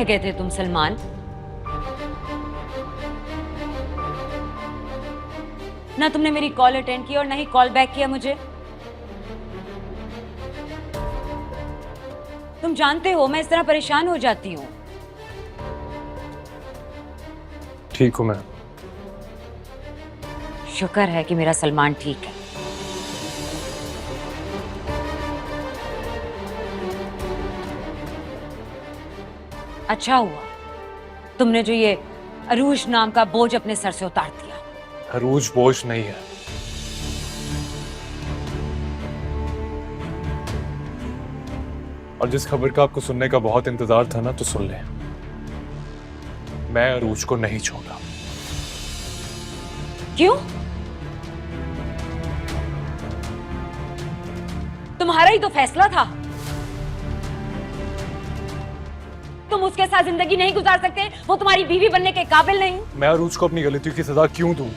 रह गए थे तुम सलमान? ना तुमने मेरी कॉल अटेंड की और ना ही कॉल बैक किया मुझे। तुम जानते हो मैं इस तरह परेशान हो जाती हूँ। ठीक हूं मैं। शुक्र है कि मेरा सलमान ठीक है। अच्छा हुआ तुमने जो ये अरूज नाम का बोझ अपने सर से उतार दिया। अरूज बोझ नहीं है। और जिस खबर का आपको सुनने का बहुत इंतजार था ना, तो सुन ले। मैं अरूज को नहीं छोड़ा। क्यों? तुम्हारा ही तो फैसला था। तुम उसके साथ जिंदगी नहीं गुजार सकते, वो तुम्हारी बीवी बनने के काबिल नहीं। मैं अरूज को अपनी गलतियों की सजा क्यों दूं?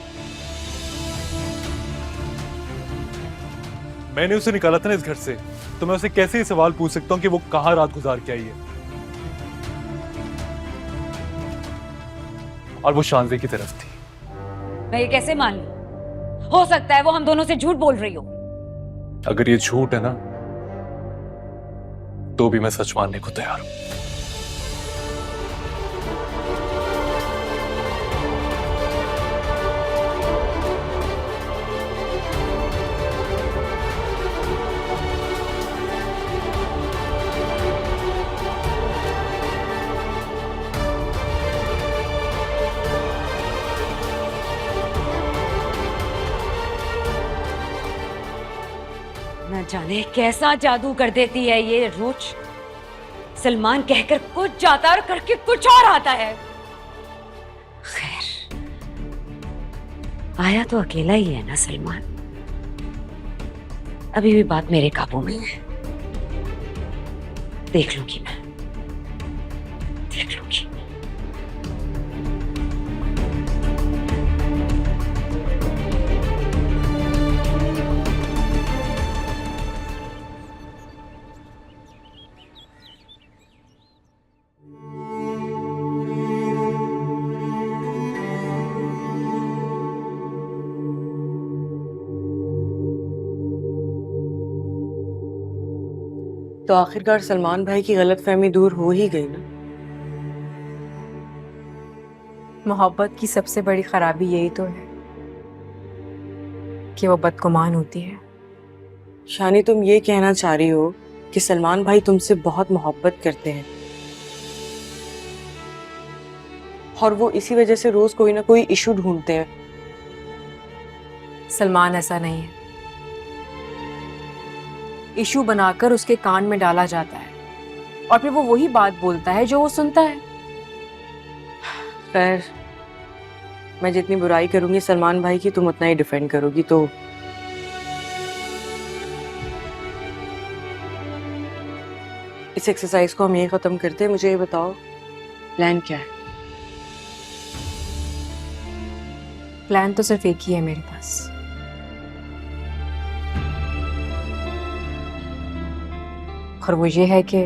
मैंने उसे निकाला था ना इस घर से, तो मैं उसे कैसे ये सवाल पूछ सकता हूं कि वो कहां रात गुजार के आई है? और वो शानजे की तरफ थी। मैं ये कैसे मान लूं? हो सकता है वो हम दोनों से झूठ बोल रही हो। अगर ये झूठ है ना, तो भी मैं सच मानने को तैयार हूं। न जाने कैसा जादू कर देती है ये रोज। सलमान कहकर कुछ जाता है और करके कुछ और आता है। खैर, आया तो अकेला ही है ना सलमान। अभी भी बात मेरे काबू में है। देख लूंगी मैं, देख लूंगी। तो आखिरकार सलमान भाई की गलतफहमी दूर हो ही गई ना। मोहब्बत की सबसे बड़ी खराबी यही तो है कि वो बदगुमान होती है। शानी, तुम ये कहना चाह रही हो कि सलमान भाई तुमसे बहुत मोहब्बत करते हैं और वो इसी वजह से रोज कोई ना कोई इशू ढूंढते हैं? सलमान ऐसा नहीं है। इशू बनाकर उसके कान में डाला जाता है और फिर वो वही बात बोलता है जो वो सुनता है। खैर, मैं जितनी बुराई करूंगी सलमान भाई की, तुम उतना ही डिफेंड करोगी। तो इस एक्सरसाइज को हम यही खत्म करते हैं। मुझे ये बताओ, प्लान क्या है? प्लान तो सिर्फ एक ही है मेरे पास। और वो ये है कि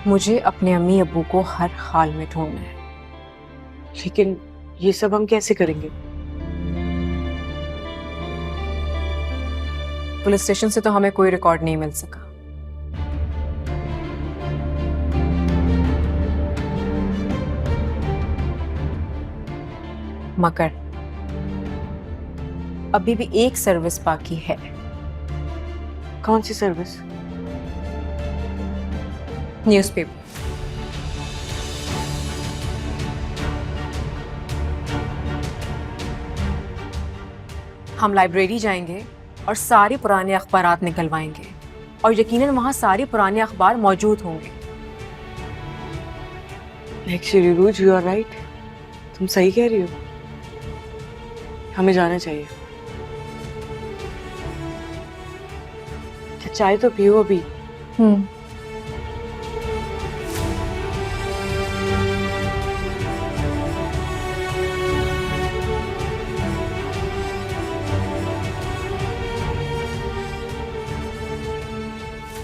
मुझे अपने अम्मी अब्बू को हर हाल में ढूंढना है। लेकिन ये सब हम कैसे करेंगे? पुलिस स्टेशन से तो हमें कोई रिकॉर्ड नहीं मिल सका। मगर अभी भी एक सर्विस बाकी है। कौन सी सर्विस? न्यूज़पेपर। हम लाइब्रेरी जाएंगे और सारे पुराने अखबारात निकलवाएंगे और यकीनन वहां सारे पुराने अखबार मौजूद होंगे। एक्चुअली रूज, यू आर राइट। तुम सही कह रही हो। हमें जाना चाहिए। चाय तो पियो अभी।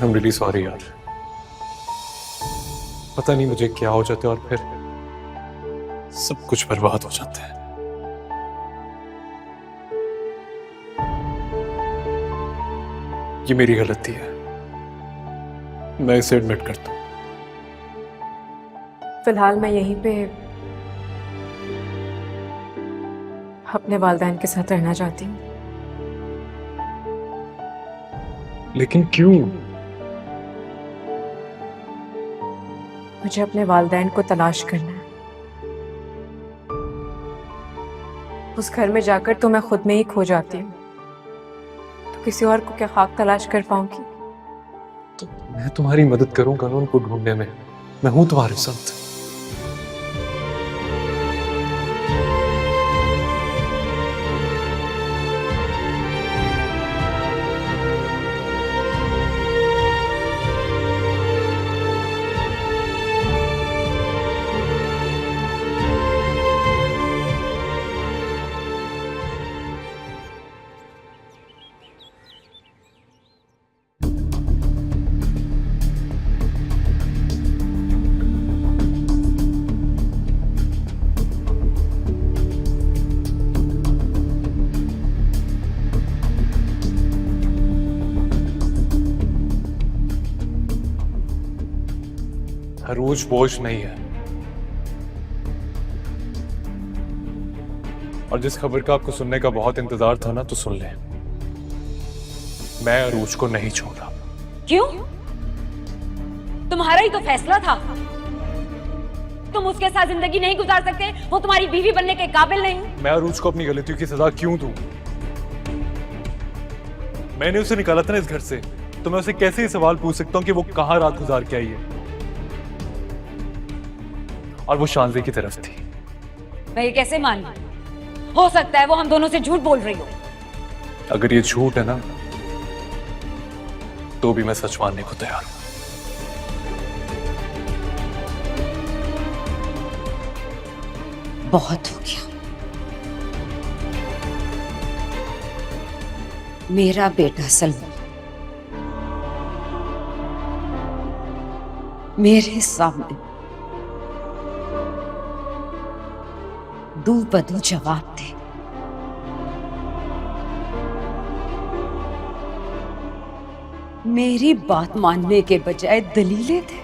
I'm really sorry यार। पता नहीं मुझे क्या हो जाता है और फिर सब कुछ बर्बाद हो जाता है। ये मेरी गलती है, मैं इसे एडमिट करता हूं। फिलहाल मैं यहीं पे अपने वालिदैन के साथ रहना चाहती हूँ। लेकिन क्यों? मुझे अपने वालिदैन को तलाश करना है। उस घर में जाकर तो मैं खुद में ही खो जाती हूँ, तो किसी और को क्या खाक तलाश कर पाऊंगी? तो मैं तुम्हारी मदद करूंगा ना उनको ढूंढने में, मैं हूं तुम्हारे साथ। अरूज बोझ नहीं है, और जिस खबर का आपको सुनने का बहुत इंतजार था ना, तो सुन ले, मैं अरूज को नहीं छोड़ा। क्यों? तुम्हारा ही तो फैसला था। तुम उसके साथ जिंदगी नहीं गुजार सकते, वो तुम्हारी बीवी बनने के काबिल नहीं। मैं अरूज को अपनी गलतियों की सजा क्यों दूं? मैंने उसे निकाला था ना इस घर से, तो मैं उसे कैसे ये सवाल पूछ सकता हूं कि वो कहां रात गुजार के आई है? और वो शानजे की तरफ थी। मैं ये कैसे मानूं? हो सकता है वो हम दोनों से झूठ बोल रही हो। अगर ये झूठ है ना, तो भी मैं सच मानने को तैयार हूं। बहुत हो गया। मेरा बेटा सलमान मेरे सामने दू बदू जवाब दे। मेरी बात मानने के बजाय दलीलें थे।